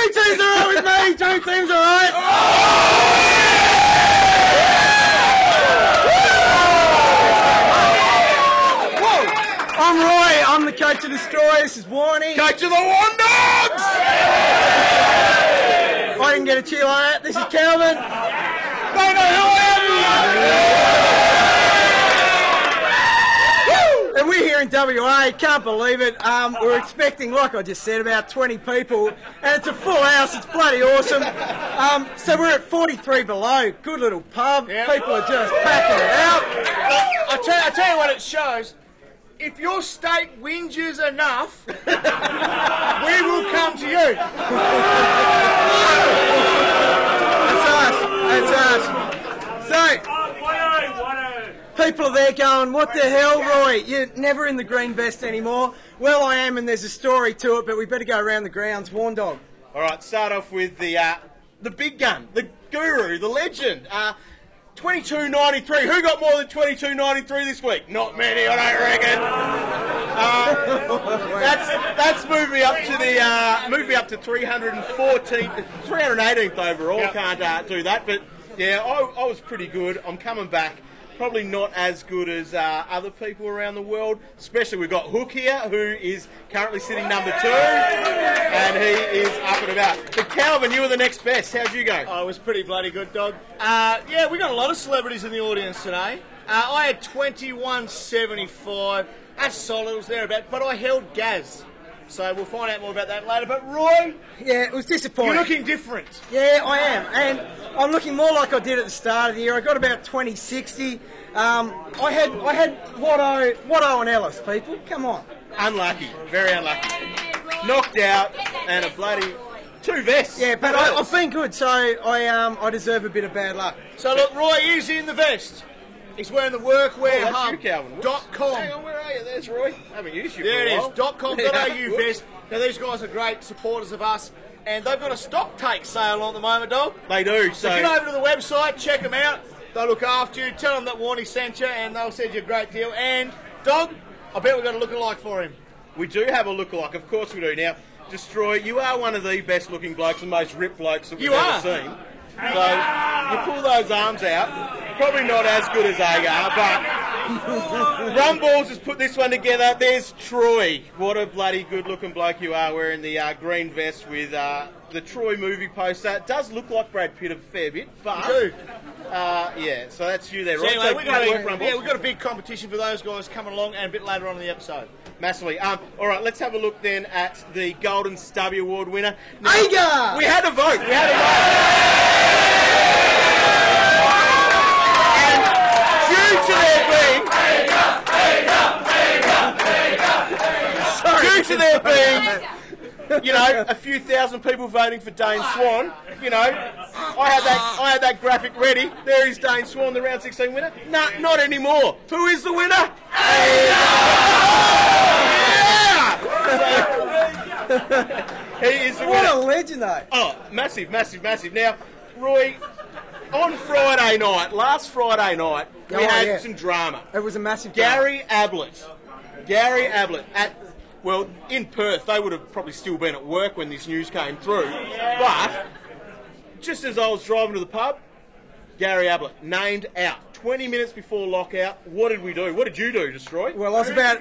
Two teams are right with me. Two teams are right. I'm Roy. I'm the coach of the story. This is Warnie. Coach of the Warn Dogs! I didn't get a cheer like that. This is Calvin. They know who I am! And we're here in WA. Can't believe it. We're expecting, like I just said, about 20 people. And it's a full house. It's bloody awesome. So we're at 43 Below. Good little pub. Yep. People are just packing it out. I tell you what it shows. If your state whinges enough, we will come to you. That's us. So, people are there going, what the hell, Roy? You're never in the green vest anymore. Well, I am, and there's a story to it, but we better go around the grounds. Warn Dog. All right, start off with the big gun, the guru, the legend. 22.93. Who got more than 22.93 this week? Not many, I don't reckon. That's moved me up to the 318th overall. Yep. Can't do that, but yeah, I was pretty good. I'm coming back. Probably not as good as other people around the world. Especially we've got Hook here, who is currently sitting number 2, and he is up and about. But Calvin, you were the next best. How'd you go? I was pretty bloody good, dog. Yeah, we got a lot of celebrities in the audience today. I had 21.75. That's solid, it was thereabout. But I held Gaz. So we'll find out more about that later. But Roy, Yeah, it was disappointing. you're looking different. Yeah, I am. And I'm looking more like I did at the start of the year. I got about 2060. I had Watto and Ellis, people. Come on. Unlucky, very unlucky. Knocked out, and a bloody 2 vests. Yeah, but I've been good, so I deserve a bit of bad luck. So look, Roy is in the vest. He's wearing the workwear That's hub. you, Calvin. .com. Hang on, where are you? There's Roy. I haven't used you There for it a is, while. .com.au vest. Now these guys are great supporters of us, and they've got a stock take sale on at the moment, dog. They do, So so... get over to the website, check them out. They'll look after you. Tell them that Warnie sent you, and they'll send you a great deal. And, dog, I bet we've got a lookalike for him. We do have a lookalike, of course we do. Now, Destroy, you are one of the best looking blokes and most ripped blokes that we've ever seen. So, you pull those arms out, probably not as good as they are, but Rumballs has put this one together. There's Troy. What a bloody good looking bloke you are, wearing the green vest with the Troy movie poster. It does look like Brad Pitt a fair bit, but... yeah, so that's you there, So right? anyway, So we've got a big competition for those guys coming along, and a bit later on in the episode. Massively. All right, let's have a look then at the Golden Stubby Award winner. Now, Aiga! we had a vote. And due to there being, you know, a few thousand people voting for Dane Swan, you know, I had that graphic ready. There is Dane Swan, the round 16 winner. No, not anymore. Who is the winner? He is the What winner. a legend, though. Oh, massive, massive, massive. Now, Roy, on last Friday night, we had some drama. It was a massive drama. Gary Ablett in Perth, they would have probably still been at work when this news came through. But, just as I was driving to the pub, Gary Ablett named out 20 minutes before lockout. What did we do? What did you do, Destroy? Well, I was about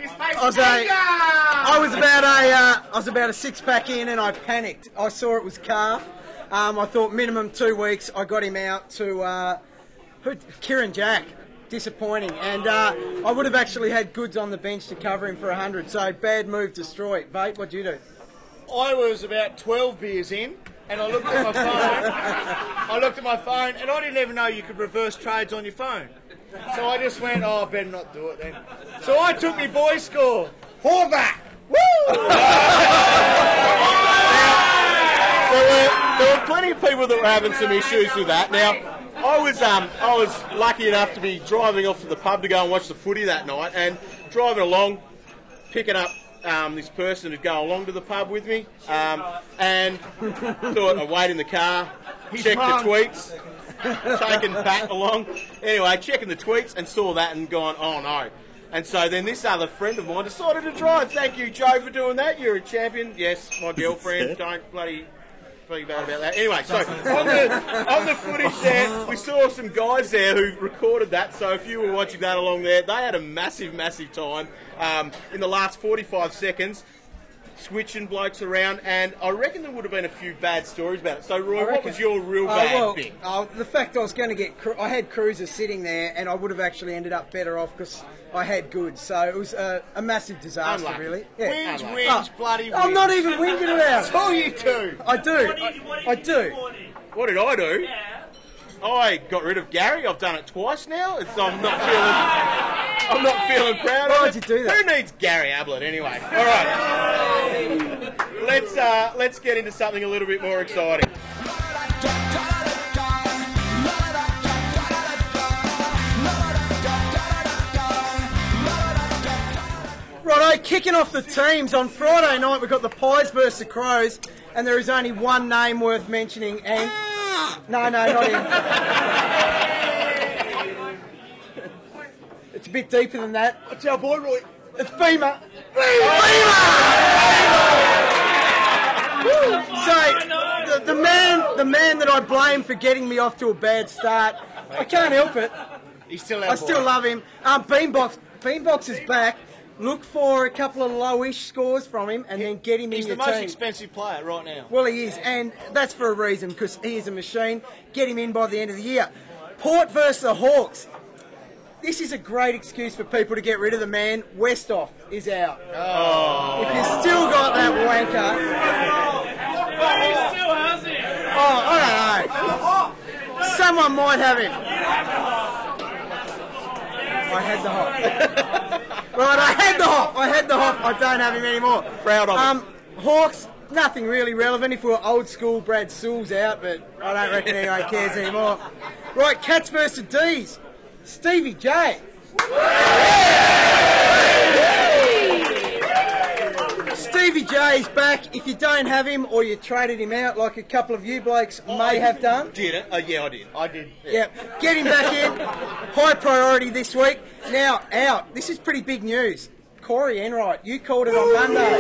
a 6-pack in, and I panicked. I saw it was calf. I thought minimum 2 weeks. I got him out to Kieran Jack. Disappointing, and I would have actually had goods on the bench to cover him for 100. So bad move, Destroy. Vate, what'd you do? I was about 12 beers in, and I looked at my phone. And I didn't even know you could reverse trades on your phone. So I just went, I better not do it then. So I took my boy score. For that! Woo! There were plenty of people that were having some issues with that. Now, I was lucky enough to be driving off to the pub to go and watch the footy that night, and driving along, picking up this person who'd go along to the pub with me, and thought I'd wait in the car, check the tweets, taking Pat along. Anyway, checking the tweets and saw that and gone, oh no. And so then this other friend of mine decided to drive. Thank you, Joe, for doing that. You're a champion. Yes, my girlfriend. Don't bloody feeling bad about that. Anyway, so on the footage there, we saw some guys there who recorded that. So if you were watching that along there, they had a massive, massive time in the last 45 seconds. Switching blokes around, and I reckon there would have been a few bad stories about it. So, Roy, what was your real bad thing? The fact I was going to get... I had cruisers sitting there, and I would have actually ended up better off because I had goods. So it was a massive disaster, Unlucky. really. Yeah. Whinge, bloody whinge. I'm not even whinging about it. That's all you do. I do. I do. What did I do? Yeah. I got rid of Gary. I've done it twice now. I'm not feeling proud of it. Why did you do that? Who needs Gary Ablett anyway? All right. Let's get into something a little bit more exciting. Righto, kicking off the teams. On Friday night, we've got the Pies versus the Crows, and there is only one name worth mentioning, and... No, not him. It's a bit deeper than that. What's our boy, Roy? It's Beamer. So, the man that I blame for getting me off to a bad start, I can't help it. He's still I still love him. Beanbox is back. Look for a couple of lowish scores from him and then get him in your team. He's the most expensive player right now. Well, he is, and that's for a reason, because he is a machine. Get him in by the end of the year. Port versus the Hawks. This is a great excuse for people to get rid of the man. Westhoff is out. Oh. If you've still got that wanker... He still has it. Oh, I don't know. Someone might have him. I had the hop. Right, I had the hop. I don't have him anymore. Proud of him. Hawks, nothing really relevant. If we were old school, Brad Sewell's out, but I don't reckon anyone cares anymore. Right, Cats versus D's. Stevie J. Stevie J's back. If you don't have him or you traded him out like a couple of you blokes may have done. Did it? Yeah, I did. I did. Yeah, get him back in. High priority this week. Now, out. This is pretty big news. Corey Enright, you called it on Monday.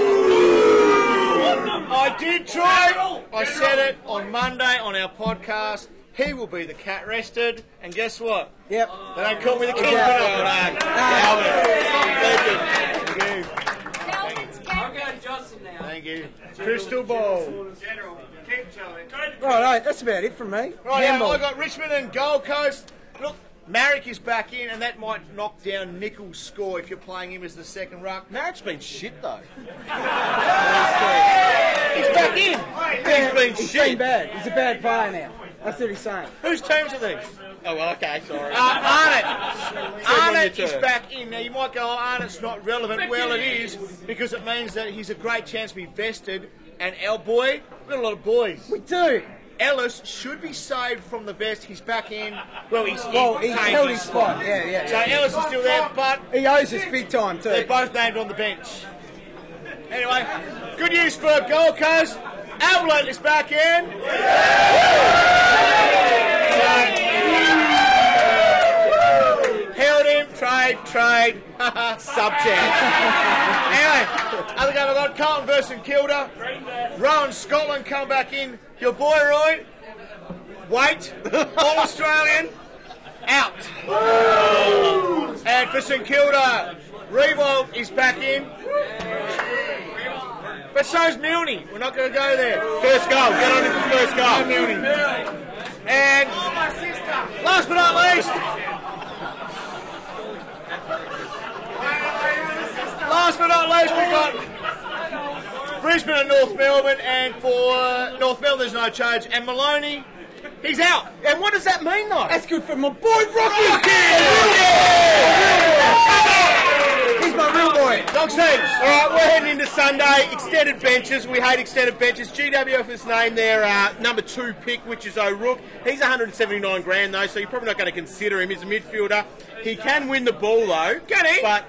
I did try. I said it on Monday on our podcast. He will be the cat rested. And guess what? Yep. They don't call me the kingpin. I'm going Johnson now. Thank you. Crystal ball. Right, that's about it from me. Right, Handball. I got Richmond and Gold Coast. Look, Marrick is back in, and that might knock down Nichols' score if you're playing him as the second ruck. Marrick's been shit though. He's back in. He's been bad. He's a bad player now. That's what he's saying. Whose teams are these? Oh, well, okay, sorry. Arnott is back in. Now, you might go, oh, Arnott's not relevant. Well, it is, because it means that he's a great chance to be vested. And our boy, we've got a lot of boys. We do. Ellis should be saved from the vest. He's back in. Well, he held his spot. Yeah. So Ellis is still there, but he owes us big time too. they're both named on the bench. Anyway, good news for Gold Coast. Ablett is back in. Held him, trade, sub-champ. Anyway, other game I got Carlton versus St Kilda. Rowan Scotland come back in. Your boy Roy, wait, all Australian, out. And for St Kilda, Revolt is back in. But so's Milne. We're not going to go there. First goal. Get on into the first goal. Milne. And last but not least, we got Brisbane and North Melbourne. And for North Melbourne, there's no charge. And Maloney, he's out. And what does that mean, though? That's good for my boy Rocky. He's my real boy. Dog Steves. All right, we're heading into Sunday. Extended benches. We hate extended benches. GWF has named their number 2 pick, which is O'Rourke. He's 179 grand, though, so you're probably not going to consider him. He's a midfielder. He can win the ball, though. Can he? But,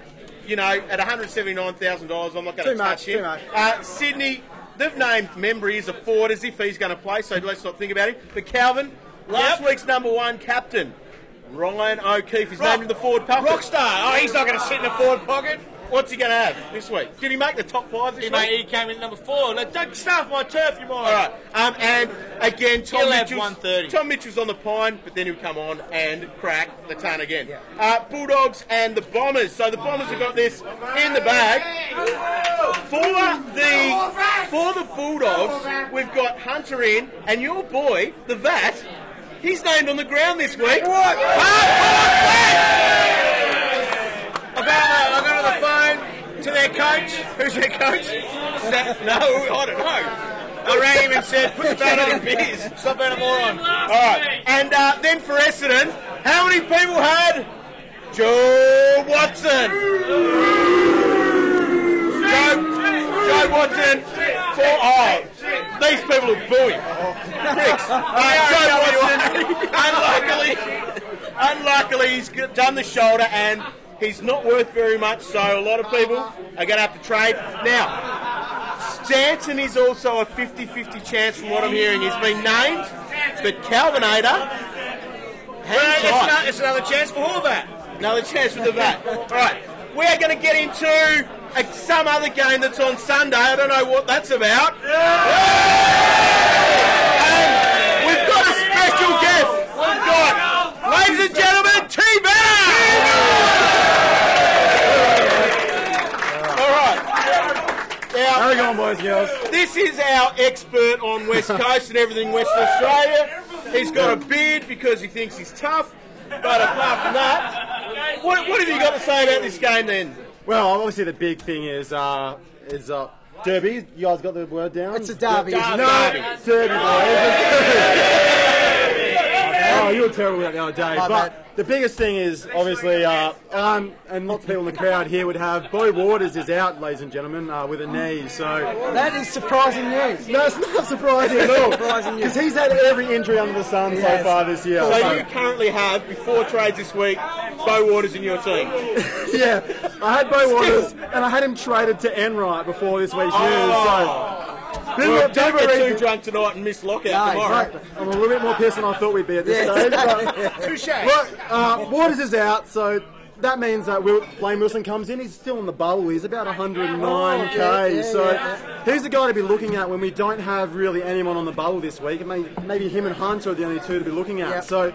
you know, at $179,000, I'm not going to touch him. Too much. Sydney, they've named Membry as a forward as if he's going to play, so let's not think about him. But Calvin, last week's number 1 captain, Ryan O'Keefe, is named in the forward pocket. Rockstar. Oh, he's not going to sit in the forward pocket. What's he going to have this week? Did he make the top 5 this week? He came in number 4. Like, don't stuff my turf, you mind. All right. And again, He'll have 130. Tom Mitchell's on the pine, but then he'll come on and crack the ton again. Bulldogs and the Bombers. So the Bombers have got this in the bag. For the Bulldogs, we've got Hunter in, and your boy, the Vat, he's named on the ground this week. What? I got on the phone to their coach. Who's their coach? No, I don't know. I rang him and said, put the bat on the beers. Stop being a moron. All right. And then for Essendon, how many people had Joe Watson? Joe Watson. These people are booing. Pricks. Joe Watson, unluckily, he's done the shoulder and he's not worth very much, so a lot of people are going to have to trade. Now, Stanton is also a 50-50 chance from what I'm hearing. He's been named, but Calvinator, It's another chance for Horvat. Another chance for the Vat. All right, we are going to get into some other game that's on Sunday. I don't know what that's about. And we've got a special guest. We've got, ladies and gentlemen, T-Better! All right. Now, how are we going, boys and girls? This is our expert on West Coast and everything Western Australia. He's got a beard because he thinks he's tough. But apart from that, what have you got to say about this game then? Well, obviously the big thing is derby. You guys got the word down? It's a derby. Derby, boys. Oh, you were terrible that the other day. But the biggest thing is, obviously, and lots of people in the crowd here would have, Bo Waters is out, ladies and gentlemen, with a knee. So that is surprising news. No, it's not surprising at all. Because he's had every injury under the sun so far this year. So you currently have, before trades this week, Bo Waters in your team? Yeah, I had Bo Waters, and I had him traded to Enright before this week's news. So. Well, don't get too drunk tonight and miss lockout tomorrow. Exactly. I'm a little bit more pissed than I thought we'd be at this stage. Touche. Look, Waters is out, so that means that Blaine Wilson comes in. He's still in the bubble. He's about 109k. He's the guy to be looking at when we don't have really anyone on the bubble this week. Maybe him and Hunter are the only two to be looking at. So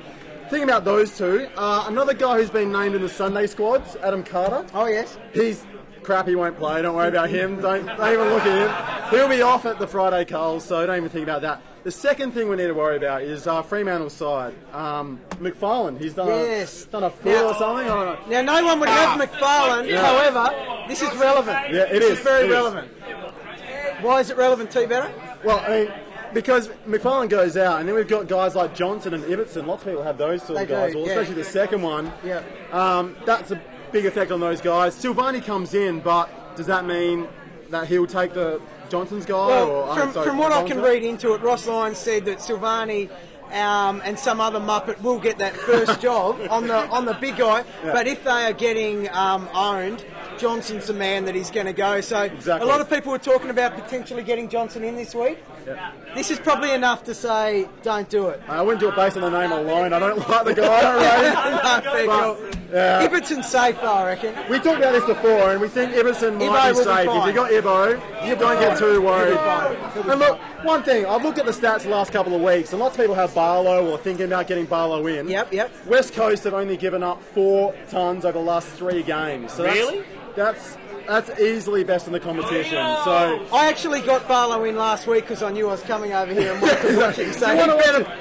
thinking about those two, another guy who's been named in the Sunday squads, Adam Carter. Oh, yes. He's crap, he won't play. Don't worry about him. Don't even look at him. He'll be off at the Friday Culls, so don't even think about that. The second thing we need to worry about is Fremantle's side. McFarlane, he's done a foot or something. I don't know. Now, no one would have McFarlane. However, this is relevant. Yeah, this is very relevant. Why is it relevant, T-Better? Well, I mean, because McFarlane goes out, and then we've got guys like Johnson and Ibbotson. Lots of people have those sort of guys, especially the second one. Yeah. That's a big effect on those guys. Silvani comes in, but does that mean that he'll take the Johnson's guy? Well, from what I can read into it, Ross Lyons said that Silvani and some other muppet will get that first job on the big guy. Yeah. But if they are getting owned, Johnson's the man that he's going to go. So a lot of people were talking about potentially getting Johnson in this week. Yeah. This is probably enough to say don't do it. I wouldn't do it based on the name alone. I don't like the guy. Ibbotson's safe, I reckon. We talked about this before, and we think Ibbotson might be safe. If you got Ibbo, you don't get too worried. And look, one thing, I've looked at the stats the last couple of weeks, and lots of people have Barlow or thinking about getting Barlow in. Yep. West Coast have only given up 4 tons over the last 3 games. So really? That's easily best in the competition. So I actually got Barlow in last week because I knew I was coming over here and watching. So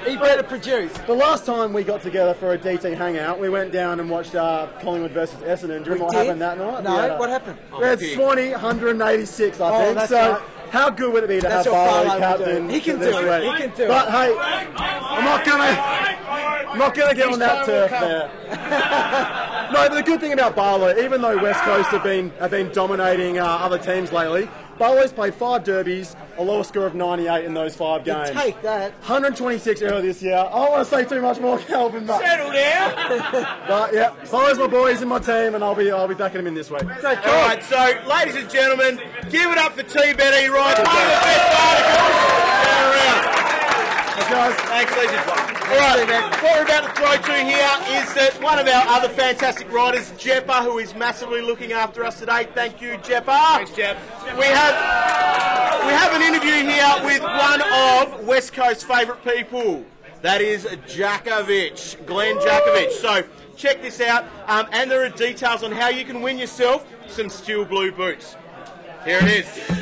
he better produce. The last time we got together for a DT hangout, we went down and watched Collingwood versus Essendon. Do you remember what happened that night? No, what happened? We had Swanee 186, I think. That's so right. How good would it be to have Barlow captain? He can do it. He can do it. But hey, I'm not gonna get on that turf there. No, but the good thing about Barlow, even though West Coast have been dominating other teams lately, Barlow's played 5 derbies, a lower score of 98 in those 5 games. You take that. 126 earlier this year. I don't want to say too much more, Calvin. But settle down. But yeah, Barlow's my boys in my team, and I'll be backing him in this week. All right, so ladies and gentlemen, give it up for T-Better. He writes one of the best articles going around. Thanks, guys. Thanks, legends. All right, what we're about to throw to here is that one of our other fantastic riders, Jeppa, who is massively looking after us today. Thank you, Jeppa. Thanks, Jeff. We have an interview here with one of West Coast's favourite people. That is Jackovich, Glenn Jackovich. So check this out, and there are details on how you can win yourself some steel blue boots. Here it is.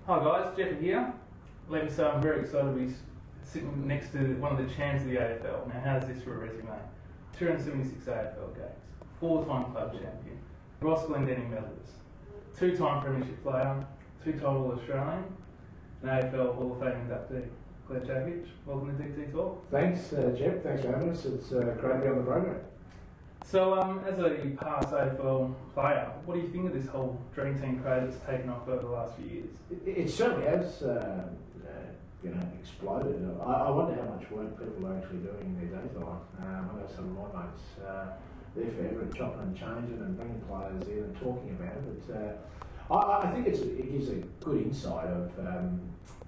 Hi guys, Jeff here. Let me say I'm very excited to be sitting next to one of the champs of the AFL. Now how's this for a resume? 276 AFL games, 4-time club champion, Ross Glendenning medalist, 2-time premiership player, 2-time All-Australian, an AFL Hall of Fame inductee. Glenn Jackovich, welcome to DT Talk. Thanks, Jeff. Thanks for having us. It's great to be on the program. So, as a past AFL player, what do you think of this whole dream team craze that's taken off over the last few years? It certainly has, exploded. I wonder how much work people are actually doing in their days life. I know some of my mates, they're forever chopping and changing and bringing players in and talking about it. But I think it gives a good insight of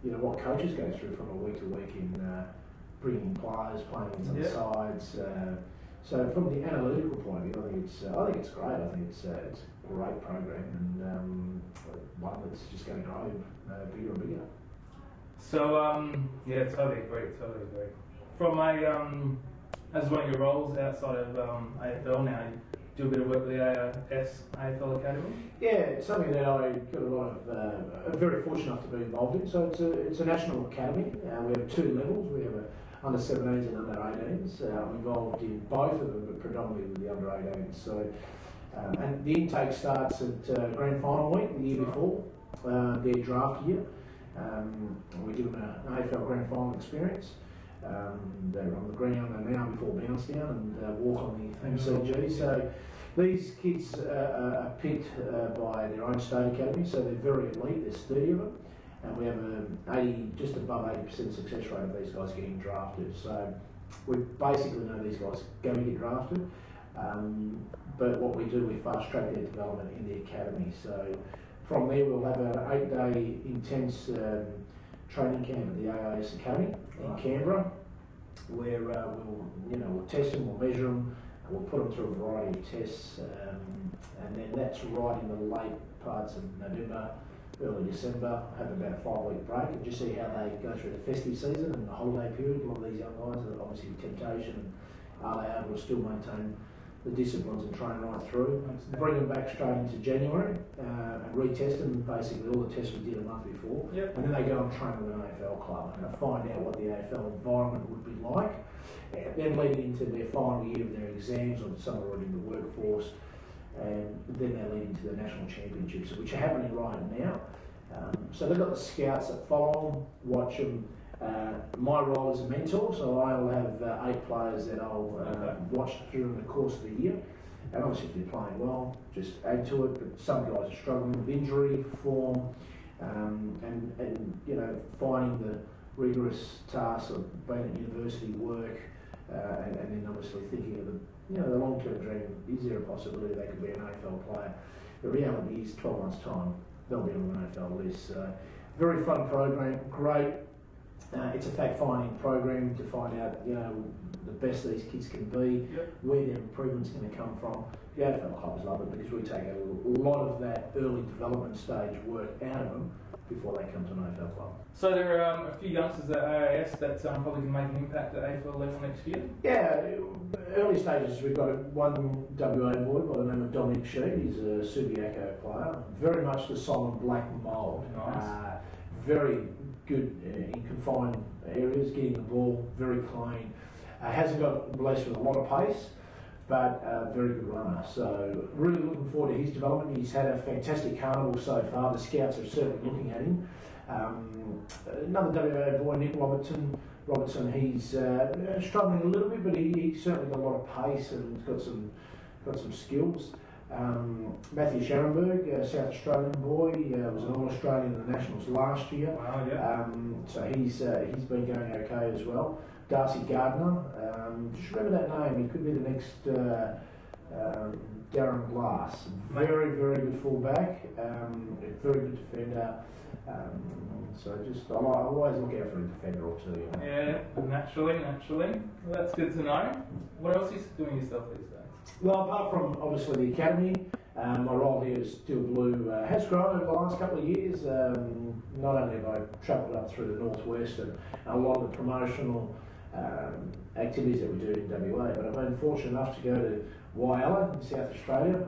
what coaches go through from a week to week in bringing players, playing in some sides. So from the analytical point of view, I think it's great. I think it's a great program and one that's just going to grow bigger and bigger. So totally agree. From as one of your roles outside of AFL now, you do a bit of work with the AFL Academy. Yeah, it's something that I got a lot of. I'm very fortunate enough to be involved in. So it's a national academy. We have 2 levels. We have a under 17s and under 18s. I'm involved in both of them, but predominantly with the under 18s. So, and the intake starts at grand final week the year before their draft year. We give them an AFL grand final experience. They're on the ground now before bounce down and walk on the MCG. So these kids are picked by their own state academy, so they're very elite. There's 30 of them. And we have just above 80% success rate of these guys getting drafted. So we basically know these guys are going to get drafted. But what we do, we fast track their development in the academy. So from there, we'll have an 8-day intense training camp at the AIS Academy in Canberra, where we'll test them, we'll measure them, and we'll put them through a variety of tests. And then that's right in the late parts of November, early December, have about a 5-week break and just see how they go through the festive season and the holiday period. A lot of these young guys are obviously temptation, and are they able to still maintain the disciplines and train right through? Bring them back straight into January and retest them, basically all the tests we did a month before. And then they go and train with an AFL club and find out what the AFL environment would be like. And then leading into their final year of their exams, or some are already in the workforce, and then they lead into the national championships, which are happening right now. So they've got the scouts that follow them, watch them. My role is a mentor, so I'll have 8 players that I'll watch during the course of the year. And obviously if they're playing well, just add to it, but some guys are struggling with injury, form, and finding the rigorous tasks of being at university work, and then obviously thinking of the long-term dream. Is there a possibility they could be an AFL player? The reality is 12 months' time, they'll be on an AFL list. Very fun program, great. It's a fact-finding program to find out, the best these kids can be, where their improvement's going to come from. The AFL clubs love it because we take a lot of that early development stage work out of them before they come to an AFL club. So there are a few youngsters at AIS that probably can make an impact at AFL level next year? Yeah, early stages we've got one WA boy by the name of Dominic Sheed. He's a Subiaco player, very much the solid black mould. Nice. Very good in confined areas, getting the ball, very clean. Hasn't got blessed with a lot of pace, but a very good runner. So really looking forward to his development. He's had a fantastic carnival so far. The scouts are certainly looking at him. Another WA boy, Nick Robertson, he's struggling a little bit, but he's certainly got a lot of pace and got some skills. Matthew Scharenberg, South Australian boy, was an All-Australian in the Nationals last year. Wow, yeah. So he's been going okay as well. Darcy Gardner, just remember that name. He could be the next Darren Glass, very, very good fullback, very good defender. So I always look out for a defender or two. You know? Yeah, naturally. Well, that's good to know. What else are you doing yourself these days? Well, apart from obviously the academy, my role here as Steel Blue has grown over the last couple of years. Not only have I travelled up through the northwest and a lot of the promotional activities that we do in WA, but I've been fortunate enough to go to Wyala in South Australia,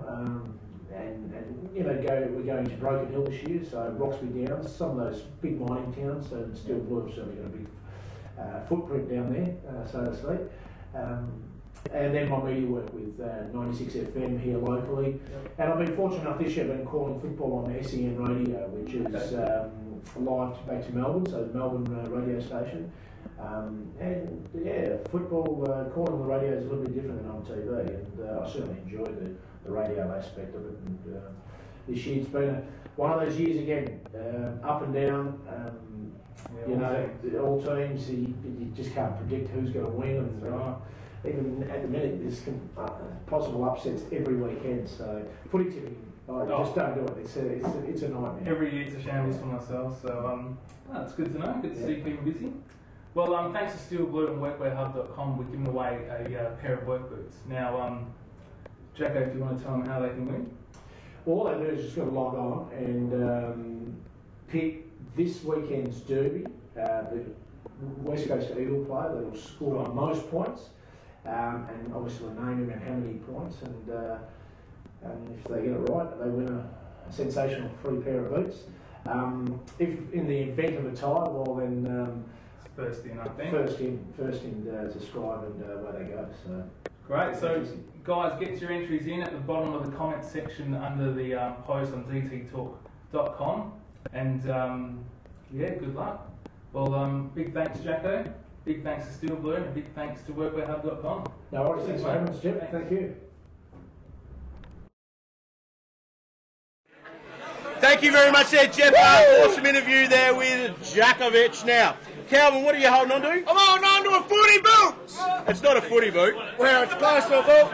and you know, we're going to Broken Hill this year, so Roxby Downs, some of those big mining towns, and Steel Blue have certainly got a big footprint down there, so to speak. And then my media work with 96 FM here locally, and I've been fortunate enough this year. I've been calling football on SEN Radio, which is live back to Melbourne, so the Melbourne radio station. And yeah, football calling on the radio is a little bit different than on TV, and I certainly enjoy the radio aspect of it. And this year it's been one of those years again, up and down. You know, all teams, you just can't predict who's going to win, and even at the minute there's possible upsets every weekend. So footy tipping, just don't do it. It's a nightmare. Every year it's a shambles for myself. So it's good to know. Good to see you keeping busy. Well, thanks to Steel Blue and workwearhub.com, we're giving away a pair of work boots. Now, Jacko, if you want to tell them how they can win. All they do is just got to log on and pick this weekend's derby, the West Coast Eagle player that will score the most points, and obviously name him and how many points, and if they get it right, they win a sensational free pair of boots. If in the event of a tie, well then first in, I think. First in to scribe and where they go. So great. So guys, get your entries in at the bottom of the comment section under the post on dttalk.com, and yeah, good luck. Well, big thanks, Jacko. Big thanks to Steel Blue, and a big thanks to workwearhub.com. No worries. Thanks very much, Jeff. Thank you. Thank you very much there, Jeff. Awesome interview there with Jackovich. Now, Calvin, what are you holding on to? I'm holding on to a footy boot! It's not a footy boot. Well, it's close to a boot.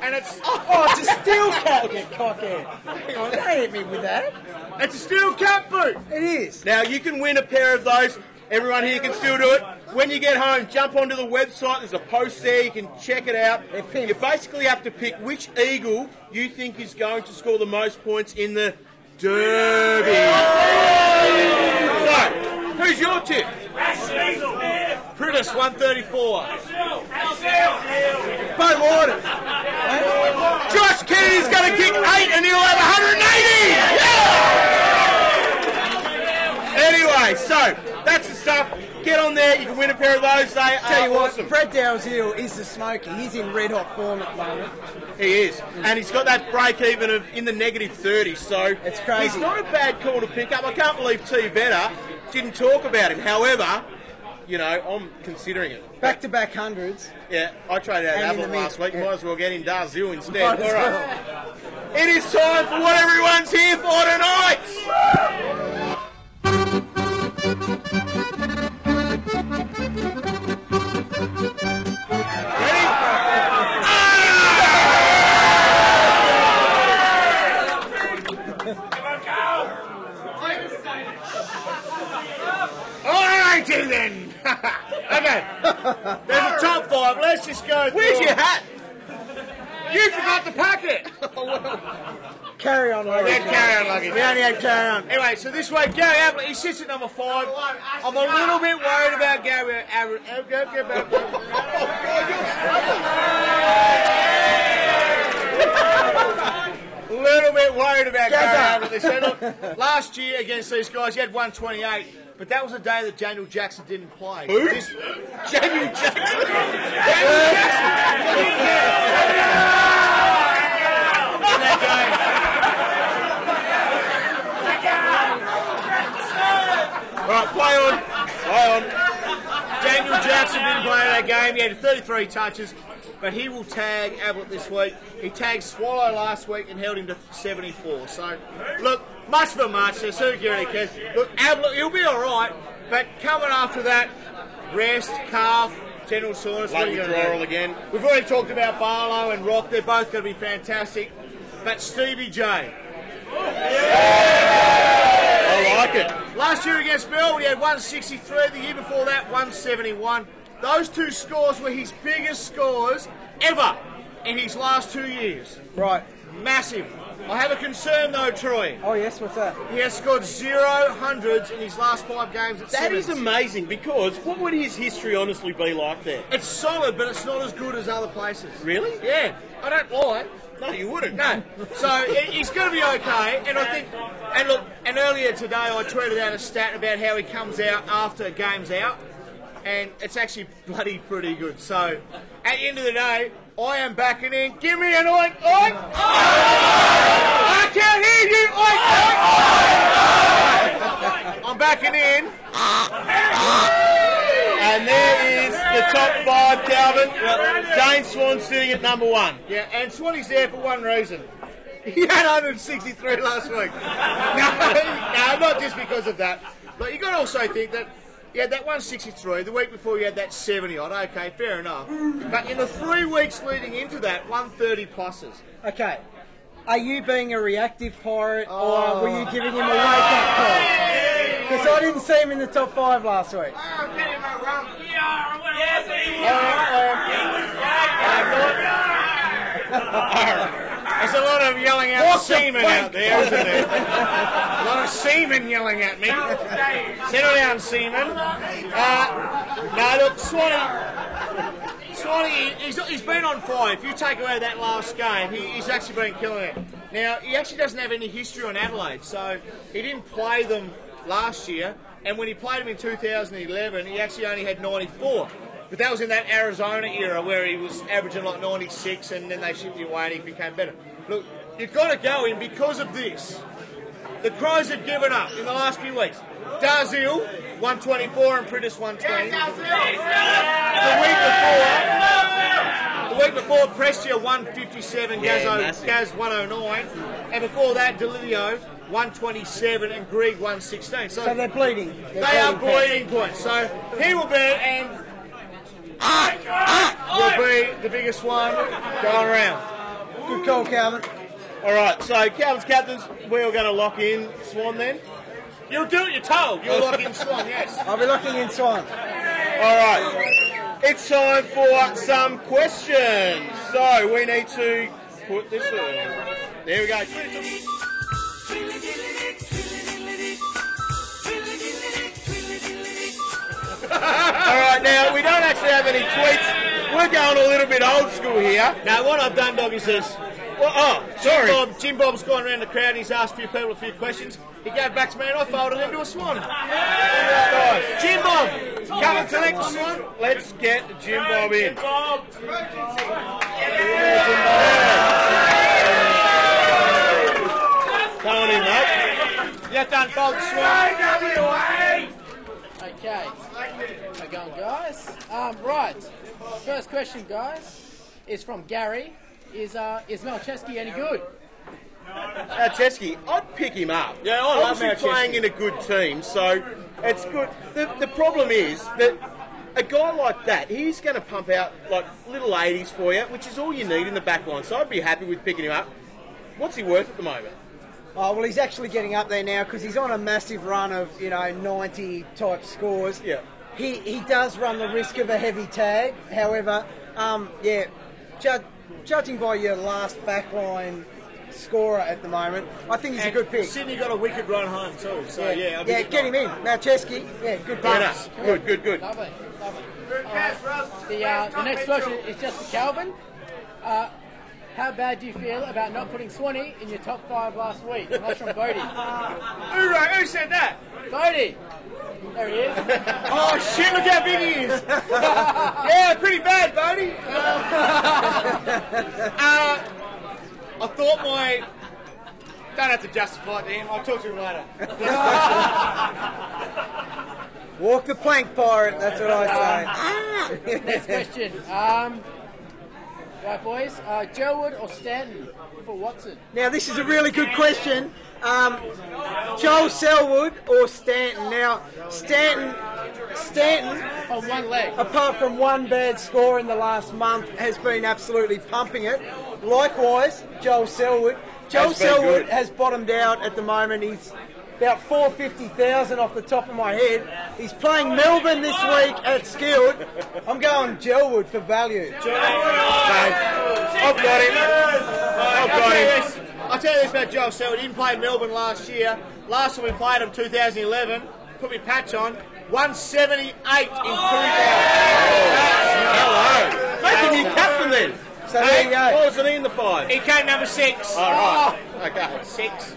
And it's... Oh, it's a steel cap, you cockhead. Hang on, don't hit me with that. It's a steel cap boot. It is. Now, you can win a pair of those. Everyone here can still do it. When you get home, jump onto the website. There's a post there. You can check it out. You basically have to pick which Eagle you think is going to score the most points in the Derby. So, who's your tip? Pritis, 134. Bo Waters. Josh Kennedy's going to kick 8 and he'll have 180. Yeah! Anyway, so that's the stuff. Get on there. You can win a pair of those. They Tell you are what, awesome. Fred Dalziel is the smoky. He's in red hot form at the moment. He is, and he's got that break even of in the negative 30. So it's crazy. He's not a bad call to pick up. I can't believe T Better didn't talk about him. However, you know, I'm considering it. Back-to-back hundreds. Yeah, I traded out And Apple last week. yeah. Might as well get in Dalziel instead. Might as All right. It is time for what everyone's here for tonight. Alrighty then. Okay. There's a top 5. Let's just go through. Where's your hat? You forgot to pack it. Carry on, luggage. Yeah, carry on luggage. We only had carry on. Anyway, so this way, Gary Ablett, he sits at number 5. I'm a little bit worried about Gary Ablett. A little bit worried about Gary Ablett. They said, look, last year against these guys, he had 128. But that was the day that Daniel Jackson didn't play. Who? Daniel Jackson. Daniel All right, play on. Play on. Daniel Jackson didn't play in that game. He had 33 touches, but he will tag Ablett this week. He tagged Swallow last week and held him to 74. So, look, much for much. So, who cares? Look, Ablett, he'll be all right, but coming after that, rest, calf, General soreness. Late withdrawal again. We've already talked about Barlow and Rock. They're both going to be fantastic. But Stevie J. I like it. Last year against Melbourne, he had 163. The year before that, 171. Those two scores were his biggest scores ever in his last 2 years. Right. Massive. I have a concern though, Troy. Oh yes, what's that? He has scored 0 hundreds in his last 5 games at That is Simmons. amazing, because what would his history honestly be like there? It's solid, but it's not as good as other places. Really? Yeah. I don't lie. No, you wouldn't. No. So he's going to be okay. And I think, and look, and earlier today I tweeted out a stat about how he comes out after a game's out, and it's actually bloody pretty good. So at the end of the day, I am backing in. Give me an oink, oink. I can't hear you. Oink, oink. I'm backing in. And there is the top 5, Calvin. Dane Swan sitting at number 1. Yeah, and Swanee's there for one reason. He had 163 last week. No, not just because of that. But you got to also think that you had that 163. The week before you had that 70 odd. Okay, fair enough. But in the 3 weeks leading into that, 130 pluses. Okay. Are you being a reactive pirate, or were you giving him a wake-up call? Because I didn't see him in the top 5 last week. There's a lot of yelling out semen out there, isn't there? A lot of semen yelling at me. Settle down, semen. No, look, Swanee, he's been on fire. If you take away that last game, he's actually been killing it. Now, he actually doesn't have any history on Adelaide, so he didn't play them last year, and when he played them in 2011, he actually only had 94. But that was in that Arizona era where he was averaging like 96, and then they shipped him away and he became better. Look, you've got to go in because of this. The Crows have given up in the last few weeks. Darzil, 124, and Prittis, 120. The week before, Prestia, 157, Gaz, 109. And before that, Delilio, 127, and Grieg, 116. So they're bleeding. They are bleeding points. So he will be, and will be the biggest one going around. Good call, Calvin. All right, so Calvin's captains, we're going to lock in Swan then. You'll do what you're told. You'll lock in Swan, yes. I'll be locking in Swan. All right, it's time for some questions. So we need to put this in. There we go. All right, now we don't actually have any tweets. We're going a little bit old school here. Now, what I've done, Dog, is this. Well, sorry. Jim Bob's gone around the crowd and he's asked a few people a few questions. He gave back to me and I folded him to a swan. Nice. Jim Bob, come and collect the swan. Let's get Jim Bob in. Bob. Come on in, mate. You have to unfold the swan. Okay. How you going, guys? Right. First question, guys, is from Gary. Is Malcheski any good? Chesky, I'd pick him up. Yeah, I love Obviously playing in a good team, so it's good. The problem is that a guy like that, he's going to pump out like little 80s for you, which is all you need in the back line. So I'd be happy with picking him up. What's he worth at the moment? Oh, well, he's actually getting up there now because he's on a massive run of, 90 type scores. Yeah. He does run the risk of a heavy tag. However, judging by your last backline scorer at the moment, I think he's a good pick. Sydney got a wicked run home too, so yeah. Get him in. Malcheski, good Bonus. pick. Good. Lovely. The next question is just for Calvin. How bad do you feel about not putting Swanee in your top 5 last week? And that's from Bodie. Who said that? Bodie! There he is. Oh shit, look how big he is. Yeah, pretty bad, Bodie. I thought don't have to justify it to him, I'll talk to him later. Walk the plank, pirate, that's what I say. Next question. Right, boys. Gerwood or Stanton for Watson? Now, this is a really good question. Joel Selwood or Stanton? Now, Stanton Stanton, On one leg. apart from one bad score in the last month, has been absolutely pumping it. Likewise, Joel Selwood. Joel Has been Selwood good. has bottomed out at the moment. He's about 450,000 off the top of my head. He's playing Melbourne this week at Skilled. I'm going Gelwood for value. I've got him. I've got him. I'll tell you this about Joel Selwood. He didn't play Melbourne last year. Last time we played him, 2011, put me patch on, 178 in 2000. Hello. Make him your captain then. So there you Why go. wasn't he in the 5? He came number 6. All right. Okay. 6.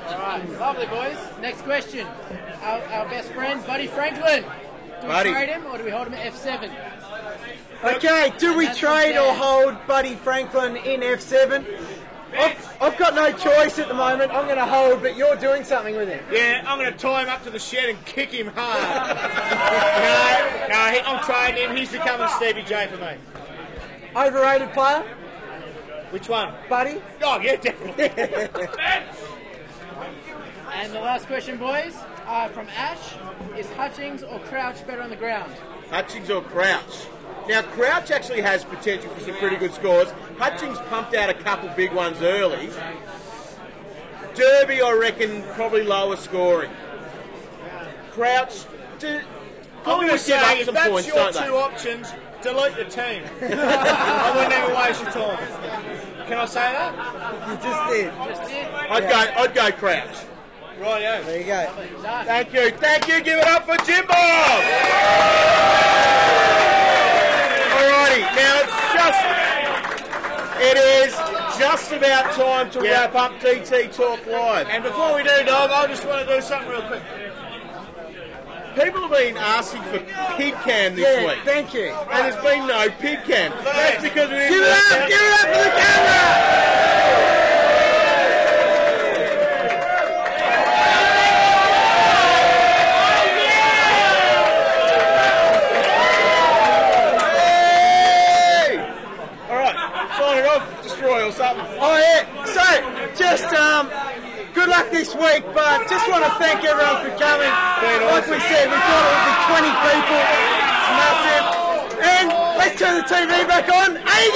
Alright, lovely boys. Next question. Our best friend, Buddy Franklin. Do we Buddy. trade him or do we hold him at F7? Okay, do we That's trade or okay. hold Buddy Franklin in F7? I've got no choice at the moment. I'm going to hold, but you're doing something with him. Yeah, I'm going to tie him up to the shed and kick him hard. I'm trading him. He's becoming Stevie J for me. Overrated player, Which one? Buddy? Oh, yeah, definitely. And the last question, boys, from Ash. Is Hutchings or Crouch better on the ground? Hutchings or Crouch? Now, Crouch actually has potential for some pretty good scores. Hutchings pumped out a couple big ones early. Derby, I reckon, probably lower scoring. Crouch, I'm probably going would to give say, up if some that's points, your don't two they? options, delete the team. I wouldn't even waste your time. Can I say that? You just did. Just did. I'd go Crouch. Right, yeah. There you go. Done. Thank you. Give it up for Jimbo. Alrighty, now it is just about time to wrap up DT Talk Live. And before we do, Dog, I just want to do something real quick. People have been asking for pig cam this Yeah, week, thank you. and there's been no pig cam. That's because we didn't Give it work up! out- Give it up for the camera! Hey! All right, sign it off, Destroy or something. Oh yeah. So, just good luck this week, but just want to thank everyone for coming. Like we said, we thought it would be 20 people. It's massive. And let's turn the TV back on. Hey,